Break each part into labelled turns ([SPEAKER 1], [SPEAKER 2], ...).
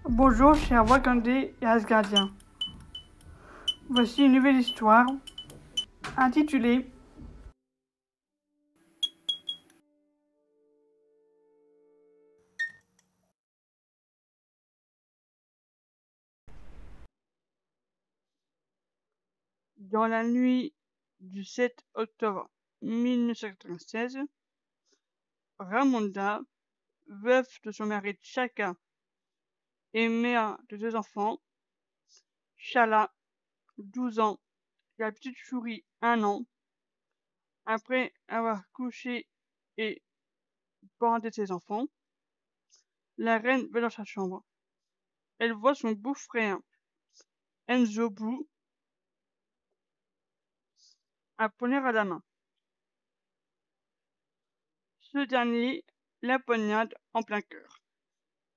[SPEAKER 1] Bonjour chers Wakandais et Asgardiens. Voici une nouvelle histoire intitulée Dans la nuit du 7 octobre 1996, Ramonda, veuve de son mari Chaka et mère de 2 enfants, Shala, 12 ans, et la petite Shuri, 1 an, après avoir couché et parenté ses enfants, la reine va dans sa chambre. Elle voit son beau-frère Nzobu, un poignard à la main. Ce dernier la poignarde en plein cœur,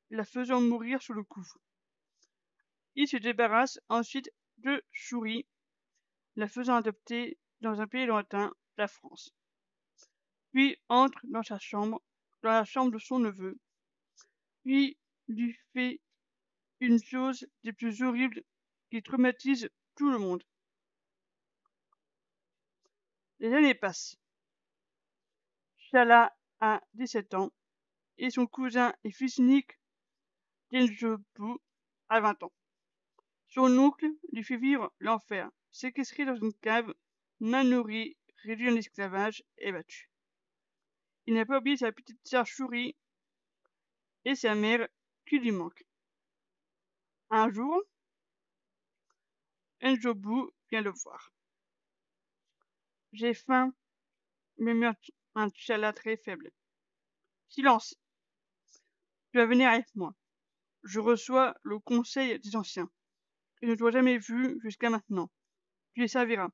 [SPEAKER 1] la faisant mourir sous le coup. Il se débarrasse ensuite de Shuri, la faisant adopter dans un pays lointain, la France. Puis entre dans sa chambre, dans la chambre de son neveu, puis lui fait une chose des plus horribles qui traumatise tout le monde. Les années passent. Shala a 17 ans et son cousin et fils unique, Denjobu, a 20 ans. Son oncle lui fait vivre l'enfer, séquestré dans une cave, mal nourri, réduit en esclavage et battu. Il n'a pas oublié sa petite sœur Shuri et sa mère qui lui manquent. Un jour, Njobu vient le voir. J'ai faim, murmure un T'Challa très faible. Silence, tu vas venir avec moi. Je reçois le conseil des anciens. Je ne t'ai jamais vu jusqu'à maintenant. Tu les serviras.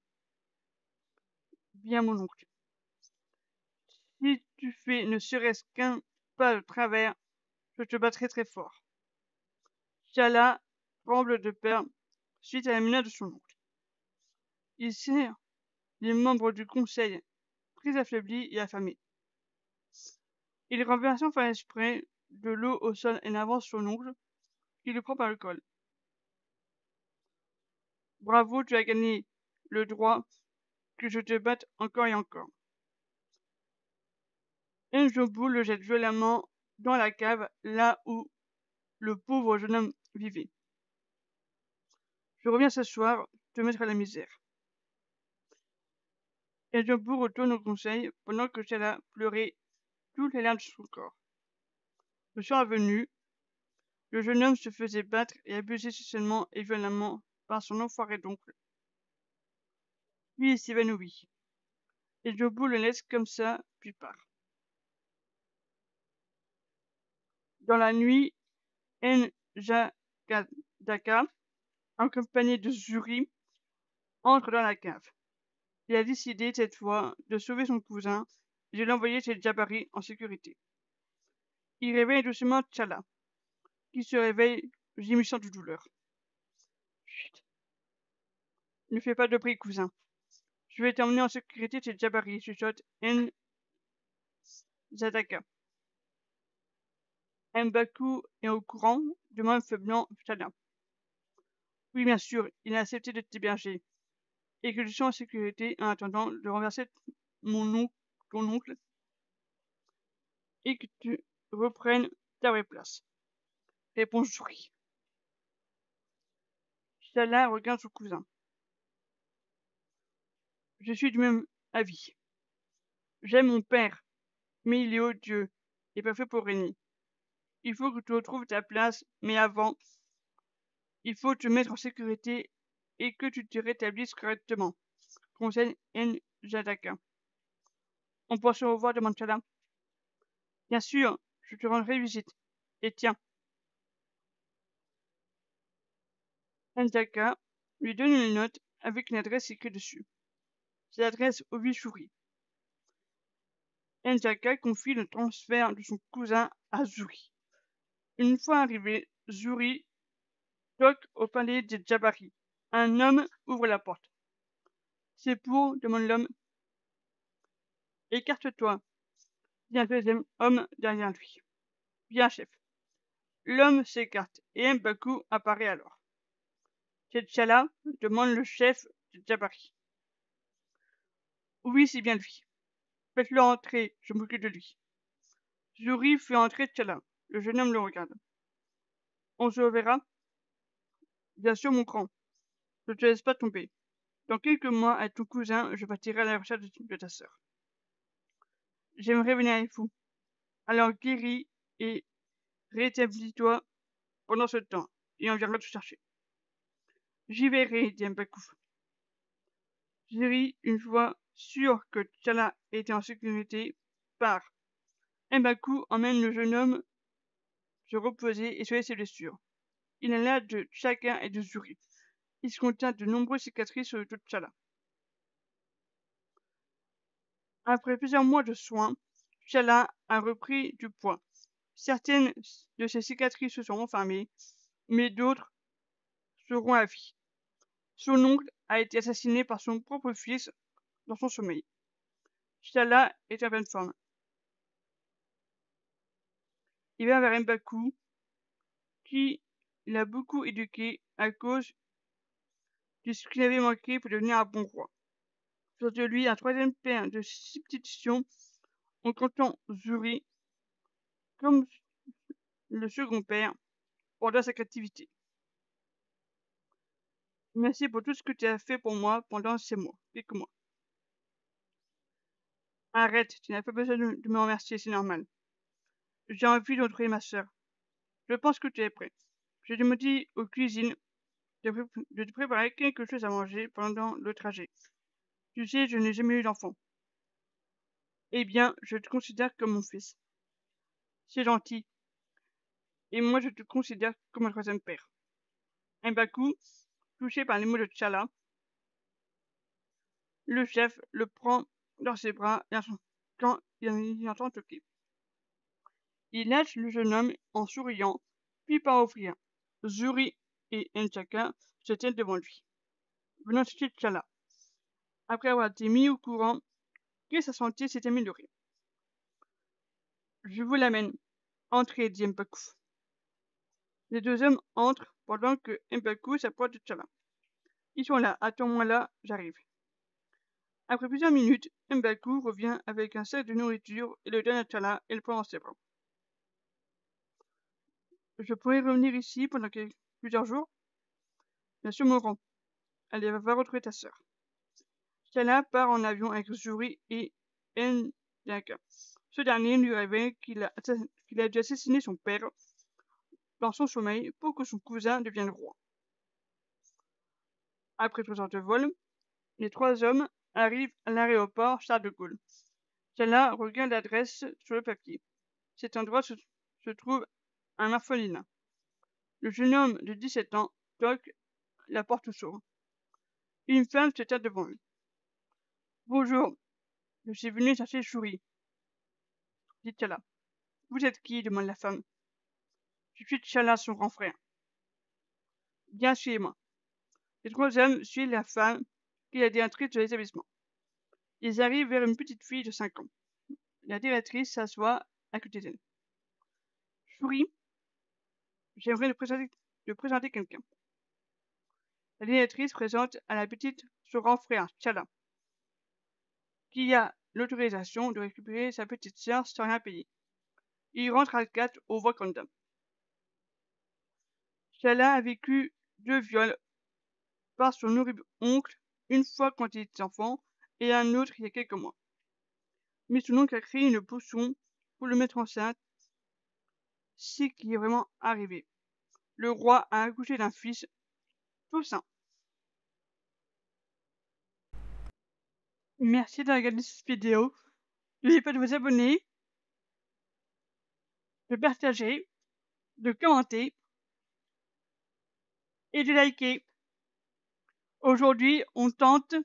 [SPEAKER 1] Bien, mon oncle. Si tu fais ne serait-ce qu'un pas de travers, je te battrai très fort. T'Challa tremble de peur suite à la menace de son oncle. Il serre les membres du conseil très affaiblis et affamés. Il renverse sans faire exprès de l'eau au sol et avance son oncle, qui le prend par le col. Bravo, tu as gagné le droit que je te batte encore et encore. Njobu le jette violemment dans la cave, là où le pauvre jeune homme vivait. Je reviens ce soir te mettre à la misère. Njobu retourne au conseil pendant que T'Challa pleurait toutes les larmes de son corps. Le soir venu, le jeune homme se faisait battre et abuser sexuellement et violemment par son enfoiré d'oncle. Puis il s'évanouit. Njobu le laisse comme ça, puis part. Dans la nuit, N'Jadaka, accompagné de Shuri, entre dans la cave. Il a décidé cette fois de sauver son cousin et de l'envoyer chez Jabari en sécurité. Il réveille doucement T'Challa, qui se réveille gémissant de douleur. Chut. Ne fais pas de bruit, cousin. Je vais t'emmener en sécurité chez Jabari, chuchote N'Jadaka. M'Baku est au courant, demande faiblement T'Challa. Oui, bien sûr, il a accepté de t'héberger, et que tu sois en sécurité en attendant de renverser ton oncle, et que tu reprennes ta vraie place. Répond Shuri. T'Challa regarde son cousin. Je suis du même avis. J'aime mon père, mais il est odieux et pas fait pour régner. Il faut que tu retrouves ta place, mais avant, il faut te mettre en sécurité et que tu te rétablisses correctement. Conseille N'Jadaka. On peut se revoir, demande T'Challa. Bien sûr, je te rendrai visite. Et tiens. N'Jadaka lui donne une note avec une adresse écrite dessus. C'est l'adresse au vieux Shuri. N'Jadaka confie le transfert de son cousin à Shuri. Une fois arrivé, Shuri toque au palais des Jabari. Un homme ouvre la porte. C'est pour, demande l'homme. Écarte-toi, dit un deuxième homme derrière lui. Bien, chef. L'homme s'écarte et M'Baku apparaît alors. C'est T'Challa, demande le chef de Jabari. Oui, c'est bien lui. Faites-le entrer, je m'occupe de lui. Zuri fait entrer T'Challa. Le jeune homme le regarde. On se reverra? Bien sûr, mon grand. Je te laisse pas tomber. Dans quelques mois, avec ton cousin, je partirai à la recherche de ta sœur. J'aimerais venir avec vous. Alors guéris et rétablis-toi pendant ce temps, et on viendra te chercher. J'y verrai, dit M'Baku. Zuri, une fois sûr que T'Challa était en sécurité, part. M'Baku emmène le jeune homme se reposer et soigner ses blessures. Il en a de chacun et de Zuri. Il se contient de nombreuses cicatrices sur le dos de T'Challa. Après plusieurs mois de soins, T'Challa a repris du poids. Certaines de ses cicatrices se sont enfermées, mais d'autres seront à vie. Son oncle a été assassiné par son propre fils dans son sommeil. T'Challa est en pleine forme. Il va vers M'Baku, qui l'a beaucoup éduqué à cause de ce qu'il avait manqué pour devenir un bon roi. Faisant de lui un troisième père de substitution en comptant Zuri comme le second père pendant sa captivité. Merci pour tout ce que tu as fait pour moi pendant ces mois, quelques mois. Arrête, tu n'as pas besoin de me remercier, c'est normal. J'ai envie de retrouver ma sœur. Je pense que tu es prêt. Je te dis aux cuisines de te préparer quelque chose à manger pendant le trajet. Tu sais, je n'ai jamais eu d'enfant. Eh bien, je te considère comme mon fils. C'est gentil. Et moi, je te considère comme un troisième père. M'Baku, touché par les mots de T'Challa, le chef le prend dans ses bras quand il entend toquer. Il lâche le jeune homme en souriant, puis part ouvrir. Zuri et N'Chaka se tiennent devant lui. Venant chercher T'Challa. Après avoir été mis au courant que sa santé s'est améliorée. Je vous l'amène. Entrez, dit M'Baku. Les deux hommes entrent pendant que M'Baku s'approche de T'Challa. Ils sont là, attends-moi là, j'arrive. Après plusieurs minutes, M'Baku revient avec un sac de nourriture et le donne à T'Challa et le prend dans ses bras. Je pourrais revenir ici pendant plusieurs jours? Bien sûr, mon grand. Allez, va retrouver ta sœur. T'Challa part en avion avec Zuri et N'Chaka. Ce dernier lui révèle qu'il a dû assassiner son père dans son sommeil pour que son cousin devienne roi. Après 3 heures de vol, les trois hommes arrivent à l'aéroport Charles de Gaulle. T'Challa regarde l'adresse sur le papier. Cet endroit se trouve un orphelinat. Le jeune homme de 17 ans toque, la porte s'ouvre. Une femme se tient devant lui. Bonjour, je suis venu chercher Shuri, dit T'Challa. Vous êtes qui? Demande la femme. Je suis T'Challa, son grand frère. Bien, suivez-moi. Les trois hommes suivent la femme qui a été entrée de l'établissement. Ils arrivent vers une petite fille de 5 ans. La directrice s'assoit à côté d'elle. Shuri, j'aimerais te présenter quelqu'un. La directrice présente à la petite son grand frère, T'Challa, qui a l'autorisation de récupérer sa petite sœur sans rien payer. Il rentre à 4 au Wakanda. T'Challa a vécu 2 viols par son horrible oncle, une fois quand il était enfant et un autre il y a quelques mois. Mais son oncle a créé une potion pour le mettre enceinte. C'est ce qui est vraiment arrivé. Le roi a accouché d'un fils tout sain. Merci d'avoir regardé cette vidéo. N'oubliez pas de vous abonner, de partager, de commenter et de liker. Aujourd'hui, on tente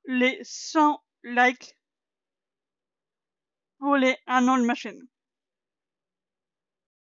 [SPEAKER 1] les 100 likes pour les 1 an de ma chaîne.